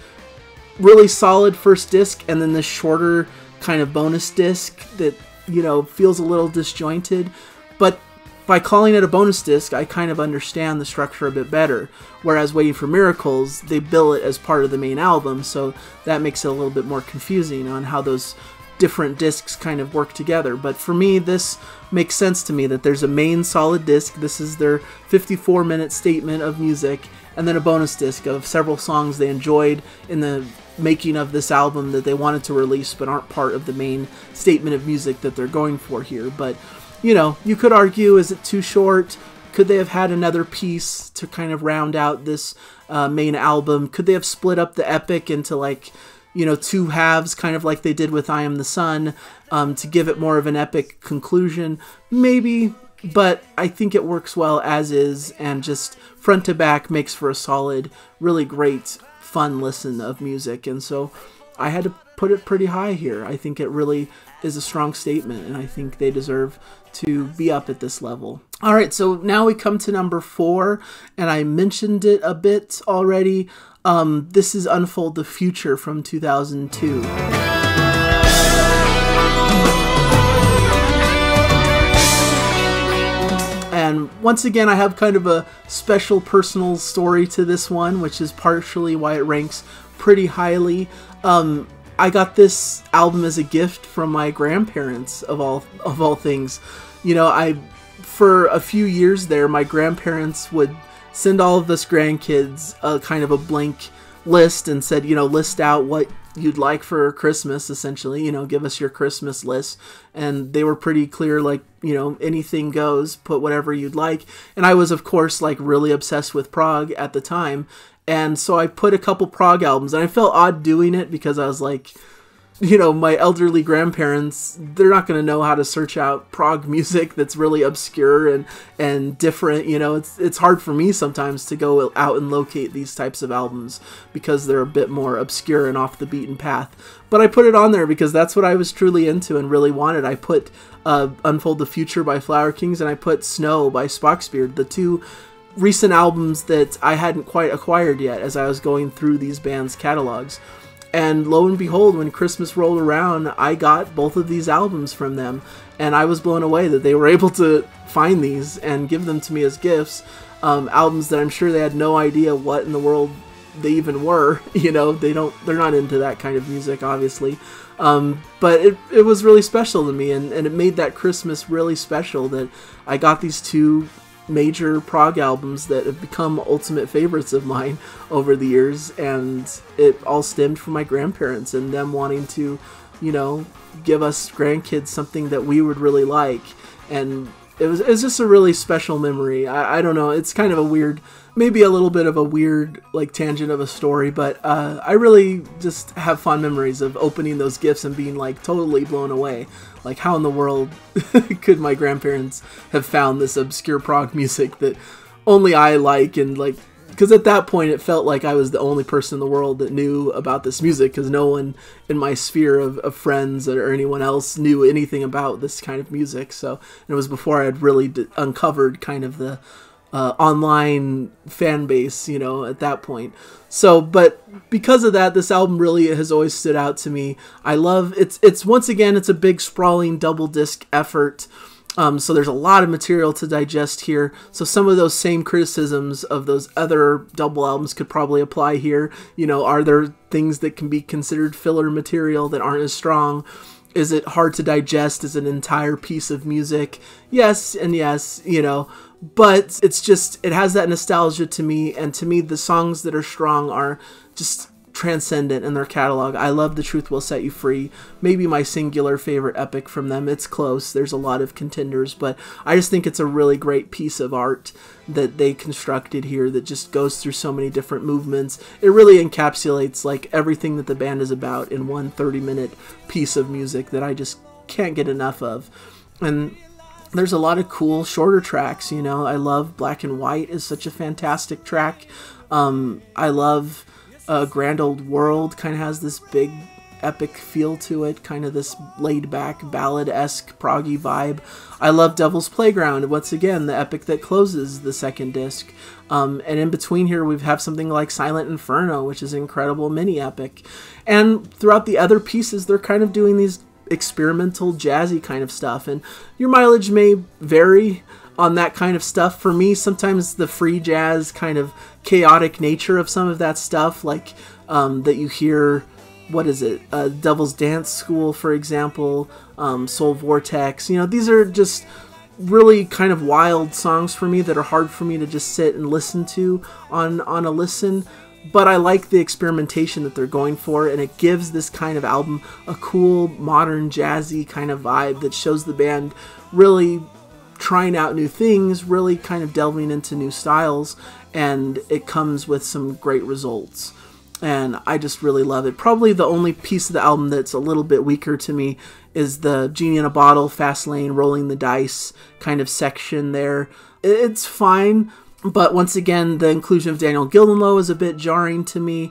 really solid first disc and then this shorter kind of bonus disc that, you know, feels a little disjointed. But by calling it a bonus disc, I kind of understand the structure a bit better. Whereas Waiting for Miracles, they bill it as part of the main album, so that makes it a little bit more confusing on how those different discs kind of work together. But for me, this makes sense to me that there's a main solid disc. This is their 54-minute statement of music, and then a bonus disc of several songs they enjoyed in the making of this album that they wanted to release but aren't part of the main statement of music that they're going for here. But, you know, you could argue, is it too short? Could they have had another piece to kind of round out this main album? Could they have split up the epic into like, you know, two halves, kind of like they did with I Am the Sun, to give it more of an epic conclusion? Maybe, but I think it works well as is, and just front to back makes for a solid, really great, fun listen of music. And so I had to put it pretty high here. I think it really is a strong statement, and I think they deserve to be up at this level. All right, so now we come to number 4, and I mentioned it a bit already. This is Unfold the Future from 2002. And once again, I have kind of a special personal story to this one, which is partially why it ranks pretty highly. I got this album as a gift from my grandparents, of all things. You know, for a few years there, my grandparents would send all of us grandkids kind of a blank list and said, you know, list out what you'd like for Christmas, essentially, you know, give us your Christmas list. And they were pretty clear, like, you know, anything goes, put whatever you'd like. And I was, of course, like really obsessed with prog at the time. And so I put a couple prog albums, and I felt odd doing it because I was like, you know, my elderly grandparents, they're not going to know how to search out prog music that's really obscure and different. You know, it's hard for me sometimes to go out and locate these types of albums because they're a bit more obscure and off the beaten path. But I put it on there because that's what I was truly into and really wanted. I put Unfold the Future by Flower Kings, and I put Snow by Spoxbeard, the two recent albums that I hadn't quite acquired yet as I was going through these bands' catalogs. And lo and behold, when Christmas rolled around, I got both of these albums from them, and I was blown away that they were able to find these and give them to me as gifts. Albums that I'm sure they had no idea what in the world they even were. You know, they're not into that kind of music, obviously. But it was really special to me, and it made that Christmas really special that I got these two major prog albums that have become ultimate favorites of mine over the years, and it all stemmed from my grandparents and them wanting to, you know, give us grandkids something that we would really like. And it was just a really special memory. I don't know, it's kind of a weird, maybe a little bit of a weird like tangent of a story, but I really just have fond memories of opening those gifts and being like totally blown away. Like, how in the world could my grandparents have found this obscure prog music that only I like? And like, because at that point it felt like I was the only person in the world that knew about this music, because no one in my sphere of friends or anyone else knew anything about this kind of music. So it was before I had really uncovered kind of the online fan base, you know, at that point. So, but because of that, this album really has always stood out to me. I love it's once again, it's a big sprawling double disc effort. So there's a lot of material to digest here. So some of those same criticisms of those other double albums could probably apply here. You know, are there things that can be considered filler material that aren't as strong? Is it hard to digest as an entire piece of music? Yes, and yes, you know. But it's just, it has that nostalgia to me, and to me the songs that are strong are just transcendent in their catalog. I love The Truth Will Set You Free, maybe my singular favorite epic from them. It's close, there's a lot of contenders, but I just think it's a really great piece of art that they constructed here that just goes through so many different movements. It really encapsulates like everything that the band is about in one 30-minute piece of music that I just can't get enough of. And there's a lot of cool shorter tracks, you know. I love Black and White is such a fantastic track. I love Grand Old World, kind of has this big epic feel to it, kind of this laid-back ballad-esque proggy vibe. I love Devil's Playground, once again, the epic that closes the second disc. And in between here we have something like Silent Inferno, which is an incredible mini-epic. And throughout the other pieces, they're kind of doing these experimental jazzy kind of stuff, and your mileage may vary on that kind of stuff. For me, sometimes the free jazz kind of chaotic nature of some of that stuff, like that you hear, what is it, Devil's Dance School, for example, Soul Vortex, you know, these are just really kind of wild songs for me that are hard for me to just sit and listen to on a listen. But I like the experimentation that they're going for, and it gives this kind of album a cool, modern, jazzy kind of vibe that shows the band really trying out new things, really kind of delving into new styles, and it comes with some great results. And I just really love it. Probably the only piece of the album that's a little bit weaker to me is the Genie in a Bottle, Fast Lane, Rolling the Dice kind of section there. It's fine, but once again, the inclusion of Daniel Gildenlow is a bit jarring to me.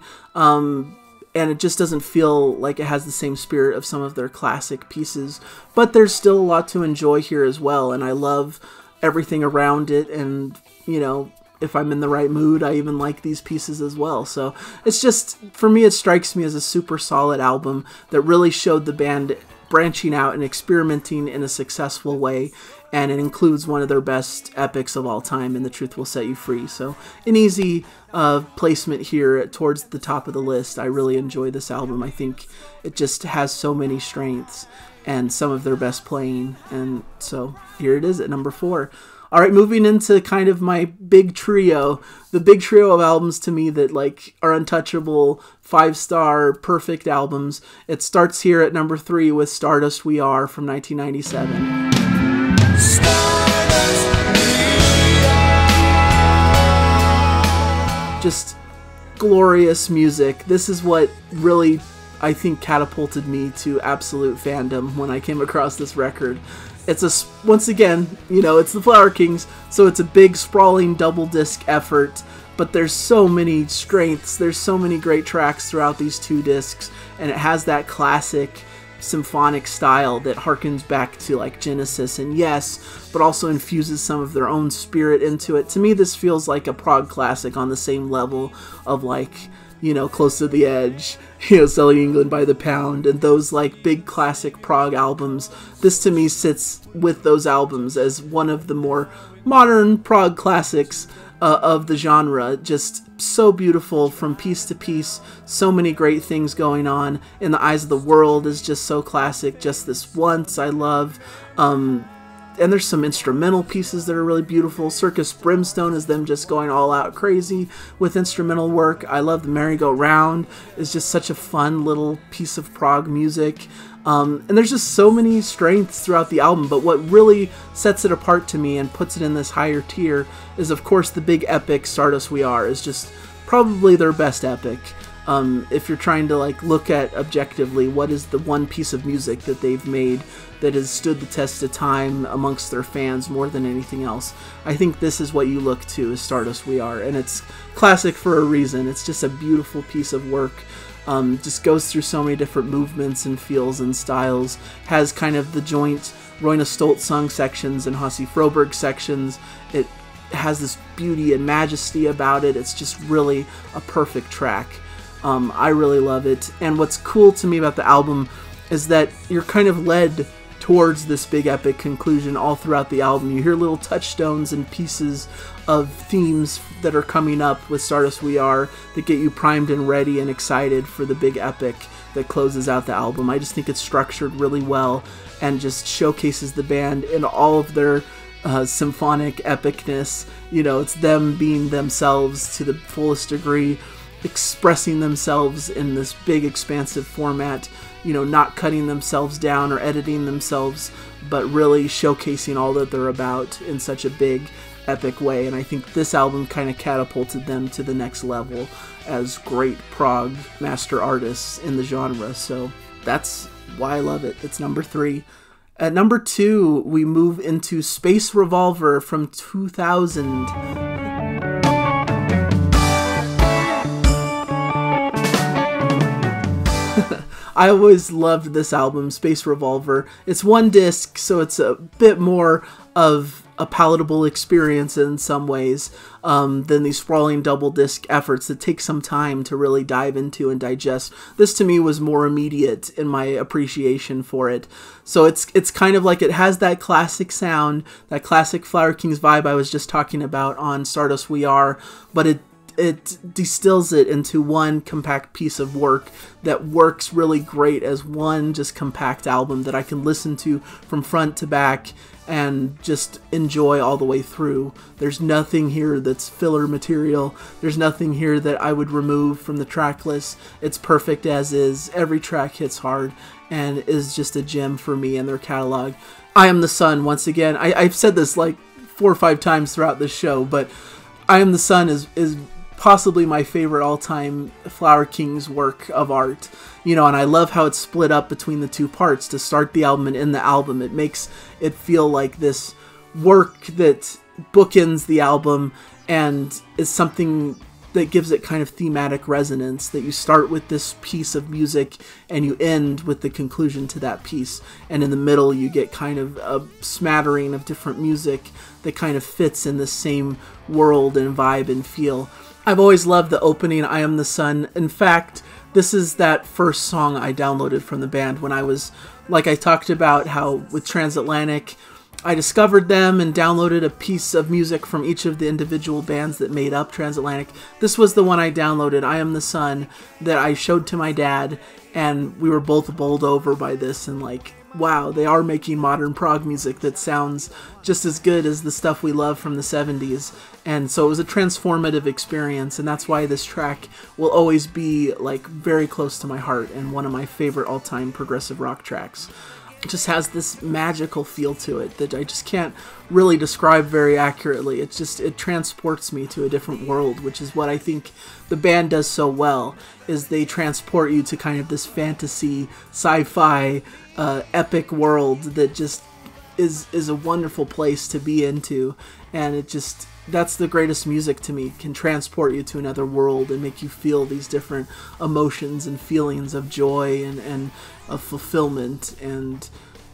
And it just doesn't feel like it has the same spirit of some of their classic pieces. But there's still a lot to enjoy here as well, and I love everything around it, and, you know, if I'm in the right mood, I even like these pieces as well. So it's just, for me, it strikes me as a super solid album that really showed the band branching out and experimenting in a successful way, and it includes one of their best epics of all time, and The Truth Will Set You Free. So an easy placement here towards the top of the list. I really enjoy this album. I think it just has so many strengths and some of their best playing, and so here it is at number 4. All right, moving into kind of my big trio, the big trio of albums to me that like are untouchable, 5-star, perfect albums. It starts here at number 3 with Stardust We Are from 1997. Just glorious music. This is what really, I think, catapulted me to absolute fandom when I came across this record. It's once again, you know, it's the Flower Kings, so it's a big, sprawling double disc effort, but there's so many strengths, there's so many great tracks throughout these 2 discs, and it has that classic symphonic style that harkens back to like Genesis and Yes, but also infuses some of their own spirit into it. To me, this feels like a prog classic on the same level of like, you know, Close to the Edge, you know, Selling England by the Pound, and those like big classic prog albums. This to me sits with those albums as one of the more modern prog classics of the genre. Just so beautiful from piece to piece, so many great things going on. In the Eyes of the World is just so classic. Just This Once I love. And there's some instrumental pieces that are really beautiful. Circus Brimstone is them just going all out crazy with instrumental work. I love The Merry-Go-Round. It's just such a fun little piece of prog music. And there's just so many strengths throughout the album, but what really sets it apart to me and puts it in this higher tier is, of course, the big epic Stardust We Are is just probably their best epic. If you're trying to like look at objectively what is the one piece of music that they've made that has stood the test of time amongst their fans more than anything else, I think this is what you look to as Stardust We Are, and it's classic for a reason. It's just a beautiful piece of work. Just goes through so many different movements and feels and styles, has kind of the joint Royna Stoltz sung sections and Hasse Froberg sections. It has this beauty and majesty about it. It's just really a perfect track. I really love it, and what's cool to me about the album is that you're kind of led towards this big epic conclusion all throughout the album. You hear little touchstones and pieces of themes that are coming up with Stardust We Are that get you primed and ready and excited for the big epic that closes out the album. I just think it's structured really well and just showcases the band in all of their symphonic epicness. You know, it's them being themselves to the fullest degree, expressing themselves in this big expansive format, you know, not cutting themselves down or editing themselves, but really showcasing all that they're about in such a big epic way. And I think this album kind of catapulted them to the next level as great prog master artists in the genre. So that's why I love it. It's number 3. At number 2, we move into Space Revolver from 2000. I always loved this album, Space Revolver. It's 1 disc, so it's a bit more of a palatable experience in some ways than these sprawling double disc efforts that take some time to really dive into and digest. This to me was more immediate in my appreciation for it. So it's kind of like it has that classic sound, that classic Flower Kings vibe I was just talking about on Stardust We Are, but it it distills it into one compact piece of work that works really great as one just compact album that I can listen to from front to back and just enjoy all the way through. There's nothing here that's filler material. There's nothing here that I would remove from the track list. It's perfect as is. Every track hits hard and is just a gem for me in their catalog. I Am the Sun, once again, I've said this like 4 or 5 times throughout this show, but I Am the Sun is possibly my favorite all-time Flower Kings work of art. You know, and I love how it's split up between the 2 parts to start the album and end the album. It makes it feel like this work that bookends the album and is something that gives it kind of thematic resonance, that you start with this piece of music and you end with the conclusion to that piece, and in the middle you get kind of a smattering of different music that kind of fits in the same world and vibe and feel. I've always loved the opening, I Am the Sun. In fact, this is that first song I downloaded from the band when I was, like I talked about how with Transatlantic, I discovered them and downloaded a piece of music from each of the individual bands that made up Transatlantic. This was the one I downloaded, I Am the Sun, that I showed to my dad, and we were both bowled over by this and like, wow, they are making modern prog music that sounds just as good as the stuff we love from the 70s. And so it was a transformative experience, and that's why this track will always be like very close to my heart and one of my favorite all-time progressive rock tracks. It just has this magical feel to it that I just can't really describe very accurately. It transports me to a different world, which is what I think the band does so well, is they transport you to kind of this fantasy, sci-fi, epic world that just is a wonderful place to be into. And it just, that's the greatest music to me, can transport you to another world and make you feel these different emotions and feelings of joy and of fulfillment and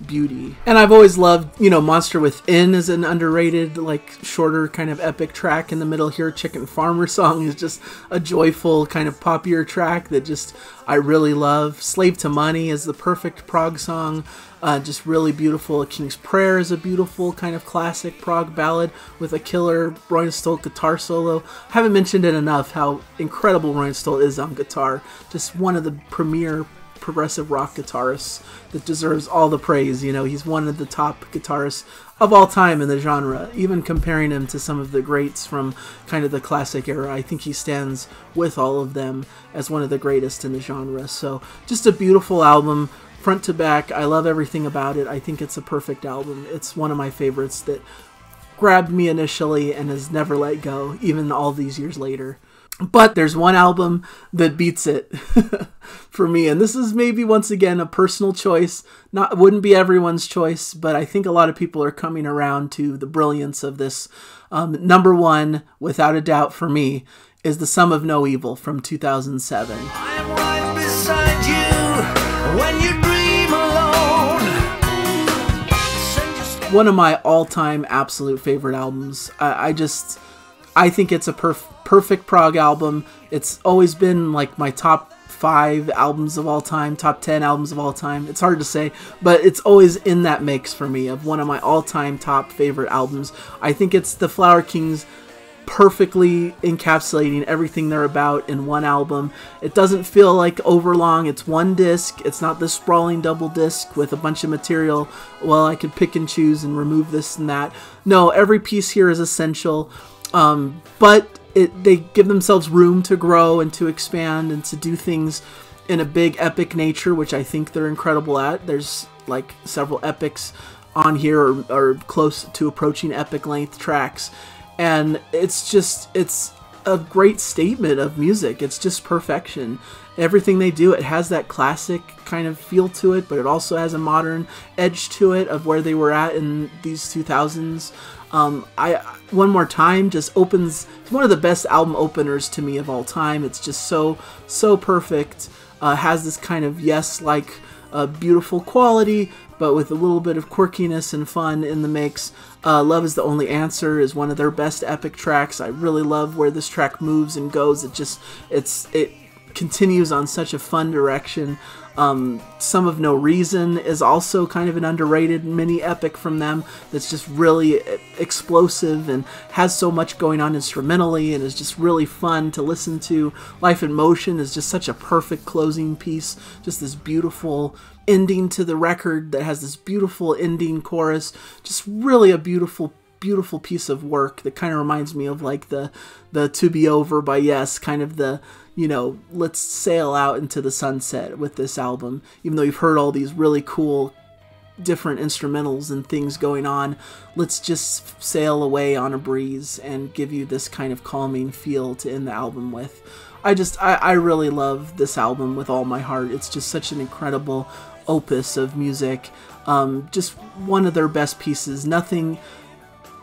beauty. And I've always loved, you know, Monster Within is an underrated, like, shorter kind of epic track in the middle here. Chicken Farmer Song is just a joyful kind of poppier track that just I really love. Slave to Money is the perfect prog song, just really beautiful. A King's Prayer is a beautiful kind of classic prog ballad with a killer Roy Stolt guitar solo. I haven't mentioned it enough how incredible Roy Stolt is on guitar. Just one of the premier progressive rock guitarists that deserves all the praise. You know, he's one of the top guitarists of all time in the genre. Even comparing him to some of the greats from kind of the classic era, I think he stands with all of them as one of the greatest in the genre. So just a beautiful album, front to back. I love everything about it. I think it's a perfect album. It's one of my favorites that grabbed me initially and has never let go, even all these years later. But there's one album that beats it for me, and this is maybe once again a personal choice. Wouldn't be everyone's choice, but I think a lot of people are coming around to the brilliance of this. Number one, without a doubt for me, is The Sum of No Evil from 2007. I'm right beside you when you dream alone. One of my all-time absolute favorite albums. I think it's a perfect prog album. It's always been like my top 5 albums of all time, top 10 albums of all time. It's hard to say, but it's always in that mix for me of one of my all-time top favorite albums. I think it's the Flower Kings perfectly encapsulating everything they're about in one album. It doesn't feel like overlong. It's one disc. It's not this sprawling double disc with a bunch of material. Well, I could pick and choose and remove this and that. No, every piece here is essential. But they give themselves room to grow and to expand and to do things in a big epic nature, which I think they're incredible at. There's like several epics on here or close to approaching epic length tracks. And it's a great statement of music. It's just perfection. Everything they do, it has that classic kind of feel to it, but it also has a modern edge to it of where they were at in these 2000s. One More Time just opens, it's one of the best album openers to me of all time. It's just so perfect. Has this kind of like beautiful quality, but with a little bit of quirkiness and fun in the mix. Love Is the Only Answer is one of their best epic tracks. I really love where this track moves and goes. It continues on such a fun direction. Some of No Reason is also kind of an underrated mini epic from them that's just really explosive and has so much going on instrumentally and is just really fun to listen to. Life in Motion is just such a perfect closing piece, just this beautiful ending to the record that has this beautiful ending chorus, just really a beautiful piece of work that kind of reminds me of like the To Be Over by Yes, kind of the, you know, let's sail out into the sunset with this album. Even though you've heard all these really cool different instrumentals and things going on, let's just sail away on a breeze and give you this kind of calming feel to end the album with. I really love this album with all my heart. It's just such an incredible opus of music. Just one of their best pieces. Nothing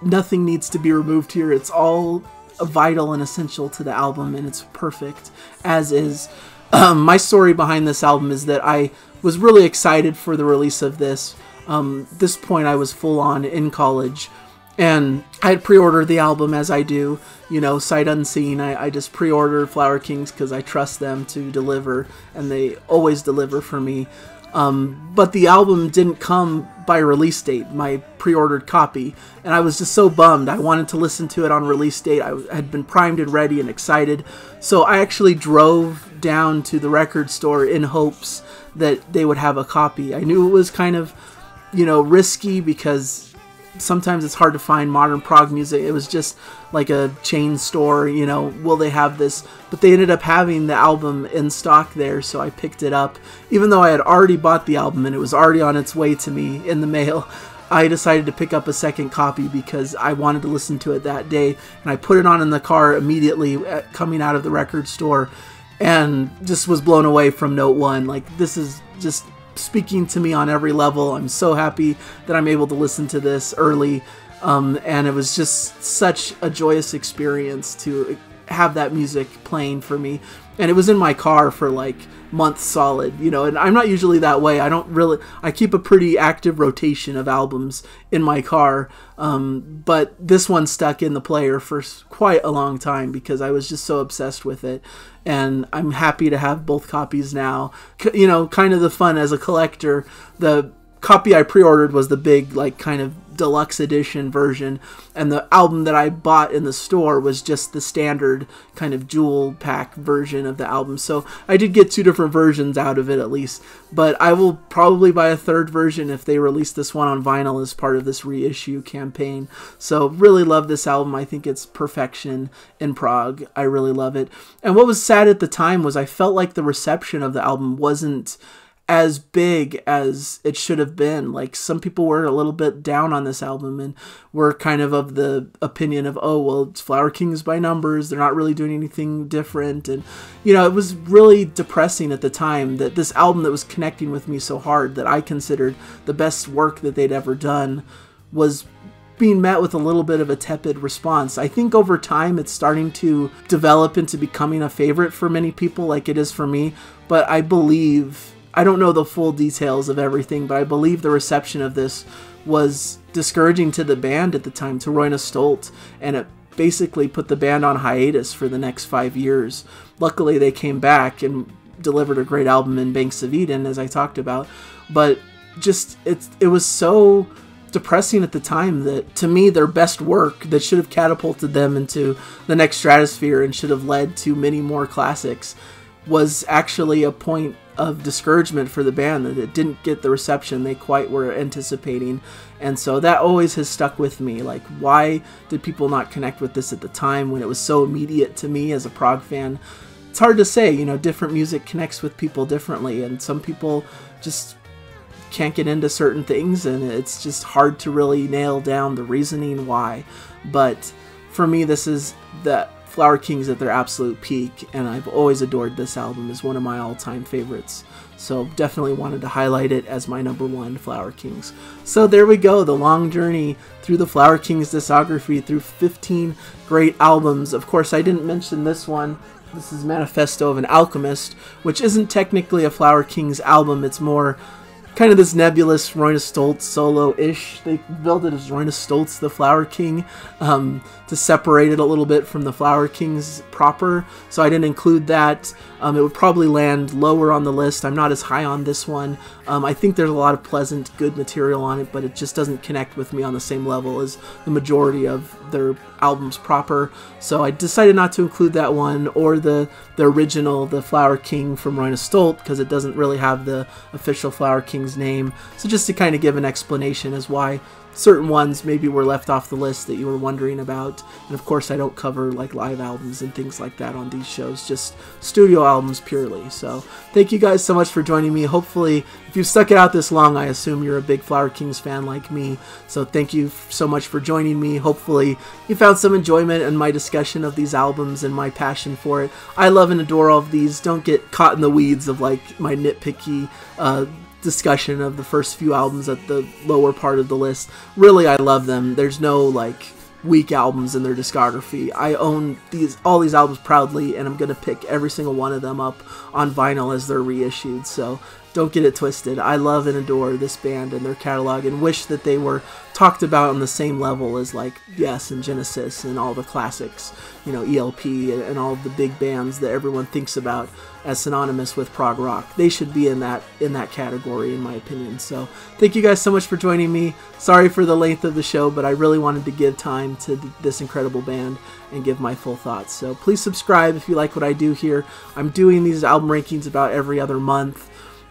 needs to be removed here. It's all vital and essential to the album, and it's perfect as is. My story behind this album is that I was really excited for the release of this. This point I was full on in college, and I had pre-ordered the album, as I do, you know, sight unseen. I just pre-ordered Flower Kings because I trust them to deliver, and they always deliver for me. But the album didn't come by release date, my pre-ordered copy, and I was just so bummed. I wanted to listen to it on release date. I had been primed and ready and excited, so I actually drove down to the record store in hopes that they would have a copy. I knew it was kind of, you know, risky because sometimes it's hard to find modern prog music. It was just like a chain store, you know, will they have this? But they ended up having the album in stock there, so I picked it up. Even though I had already bought the album and it was already on its way to me in the mail, I decided to pick up a second copy because I wanted to listen to it that day. And I put it on in the car immediately coming out of the record store and just was blown away from note one. Like, this is just speaking to me on every level. I'm so happy that I'm able to listen to this early, and it was just such a joyous experience to have that music playing for me. And it was in my car for like months solid, you know, and I'm not usually that way. I keep a pretty active rotation of albums in my car, but this one stuck in the player for quite a long time because I was just so obsessed with it. And I'm happy to have both copies now. You know, kind of the fun as a collector. The copy I pre-ordered was the big, like, kind of deluxe edition version, and the album that I bought in the store was just the standard kind of jewel pack version of the album. So I did get two different versions out of it at least, but I will probably buy a third version if they release this one on vinyl as part of this reissue campaign. So really love this album. I think it's perfection in prog. I really love it. And what was sad at the time was I felt like the reception of the album wasn't as big as it should have been. Like, some people were a little bit down on this album and were kind of the opinion of, oh, well, it's Flower Kings by numbers, they're not really doing anything different. And, you know, it was really depressing at the time that this album that was connecting with me so hard, that I considered the best work that they'd ever done, was being met with a little bit of a tepid response. I think over time it's starting to develop into becoming a favorite for many people, like it is for me. But I don't know the full details of everything, but I believe the reception of this was discouraging to the band at the time, to Royna Stolt, and it basically put the band on hiatus for the next 5 years. Luckily, they came back and delivered a great album in Banks of Eden, as I talked about, but just it was so depressing at the time that, to me, their best work that should have catapulted them into the next stratosphere and should have led to many more classics was actually a point of discouragement for the band, that it didn't get the reception they quite were anticipating. And so that always has stuck with me. Like, why did people not connect with this at the time when it was so immediate to me as a prog fan? It's hard to say, you know, different music connects with people differently, and some people just can't get into certain things, and it's just hard to really nail down the reasoning why. But for me, this is the Flower Kings at their absolute peak, and I've always adored this album. As one of my all-time favorites. So definitely wanted to highlight it as my number one Flower Kings. So there we go, the long journey through the Flower Kings discography, through 15 great albums. Of course, I didn't mention this one. This is Manifesto of an Alchemist, which isn't technically a Flower Kings album. It's more kind of this nebulous Roina Stoltz solo-ish. They built it as Roina Stoltz, the Flower King, to separate it a little bit from the Flower Kings proper, so I didn't include that. It would probably land lower on the list. I'm not as high on this one. I think there's a lot of pleasant, good material on it, but it just doesn't connect with me on the same level as the majority of their albums proper, so I decided not to include that one, or the original, the Flower King from Roina Stoltz, because it doesn't really have the official Flower King's name. So just to kind of give an explanation as why certain ones maybe were left off the list that you were wondering about. And of course I don't cover like live albums and things like that on these shows, just studio albums purely. So thank you guys so much for joining me. Hopefully if you've stuck it out this long, I assume you're a big Flower Kings fan like me, so thank you so much for joining me. Hopefully you found some enjoyment in my discussion of these albums and my passion for it. I love and adore all of these. Don't get caught in the weeds of like my nitpicky discussion of the first few albums at the lower part of the list. Really, I love them. There's no like weak albums in their discography. I own all these albums proudly, and I'm gonna pick every single one of them up on vinyl as they're reissued, so don't get it twisted. I love and adore this band and their catalog, and wish that they were talked about on the same level as like Yes and Genesis and all the classics, you know, ELP and all of the big bands that everyone thinks about as synonymous with prog rock. They should be in that category, in my opinion. So thank you guys so much for joining me. Sorry for the length of the show, but I really wanted to give time to this incredible band and give my full thoughts. So please subscribe if you like what I do here. I'm doing these album rankings about every other month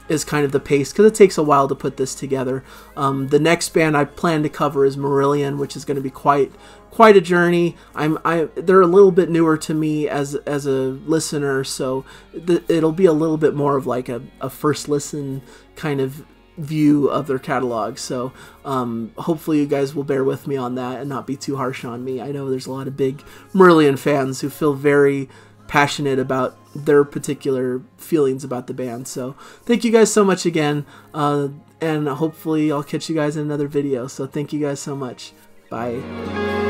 is kind of the pace, because it takes a while to put this together. The next band I plan to cover is Marillion, which is going to be quite a journey. They're a little bit newer to me as a listener, so it'll be a little bit more of like a first listen kind of view of their catalog. So hopefully you guys will bear with me on that and not be too harsh on me. I know there's a lot of big Marillion fans who feel very passionate about their particular feelings about the band. So thank you guys so much again, and hopefully I'll catch you guys in another video. So thank you guys so much. Bye.